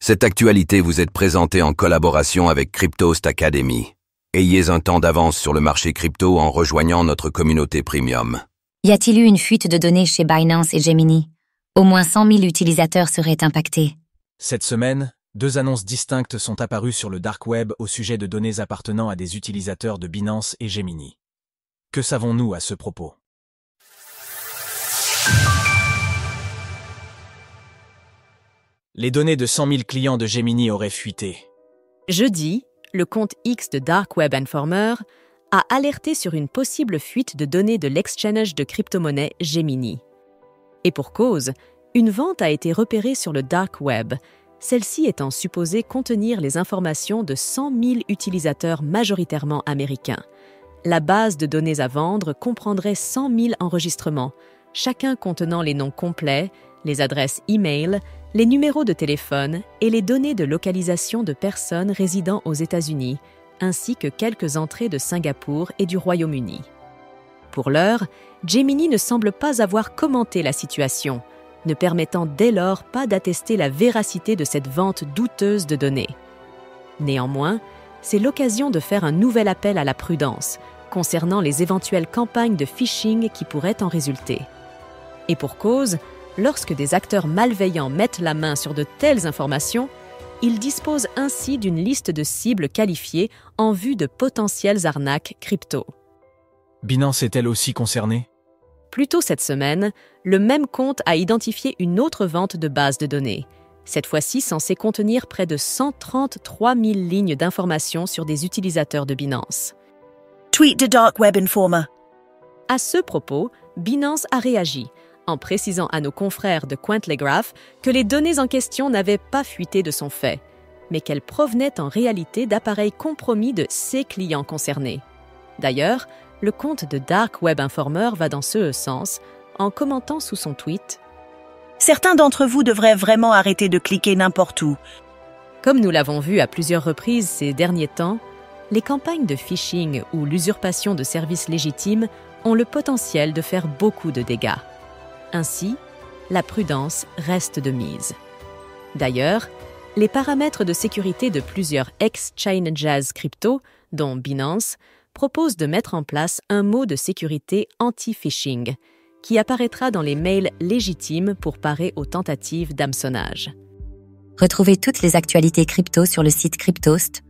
Cette actualité vous est présentée en collaboration avec Cryptost Academy. Ayez un temps d'avance sur le marché crypto en rejoignant notre communauté premium. Y a-t-il eu une fuite de données chez Binance et Gemini? Au moins 100 000 utilisateurs seraient impactés. Cette semaine, deux annonces distinctes sont apparues sur le dark web au sujet de données appartenant à des utilisateurs de Binance et Gemini. Que savons-nous à ce propos? Les données de 100 000 clients de Gemini auraient fuité. Jeudi, le compte X de Dark Web Informer a alerté sur une possible fuite de données de l'exchange de crypto-monnaie Gemini. Et pour cause, une vente a été repérée sur le Dark Web, celle-ci étant supposée contenir les informations de 100 000 utilisateurs majoritairement américains. La base de données à vendre comprendrait 100 000 enregistrements, chacun contenant les noms complets, les adresses e-mail, les numéros de téléphone et les données de localisation de personnes résidant aux États-Unis, ainsi que quelques entrées de Singapour et du Royaume-Uni. Pour l'heure, Gemini ne semble pas avoir commenté la situation, ne permettant dès lors pas d'attester la véracité de cette vente douteuse de données. Néanmoins, c'est l'occasion de faire un nouvel appel à la prudence concernant les éventuelles campagnes de phishing qui pourraient en résulter. Et pour cause, lorsque des acteurs malveillants mettent la main sur de telles informations, ils disposent ainsi d'une liste de cibles qualifiées en vue de potentielles arnaques crypto. Binance est-elle aussi concernée? Plus tôt cette semaine, le même compte a identifié une autre vente de base de données, cette fois-ci censée contenir près de 133 000 lignes d'informations sur des utilisateurs de Binance. Tweet de Dark Web Informer. À ce propos, Binance a réagi, en précisant à nos confrères de Cointelegraph que les données en question n'avaient pas fuité de son fait, mais qu'elles provenaient en réalité d'appareils compromis de ses clients concernés. D'ailleurs, le compte de Dark Web Informer va dans ce sens, en commentant sous son tweet « Certains d'entre vous devraient vraiment arrêter de cliquer n'importe où. » Comme nous l'avons vu à plusieurs reprises ces derniers temps, les campagnes de phishing ou l'usurpation de services légitimes ont le potentiel de faire beaucoup de dégâts. Ainsi, la prudence reste de mise. D'ailleurs, les paramètres de sécurité de plusieurs exchanges crypto, dont Binance, proposent de mettre en place un mot de sécurité anti-phishing, qui apparaîtra dans les mails légitimes pour parer aux tentatives d'hameçonnage. Retrouvez toutes les actualités crypto sur le site cryptost.fr.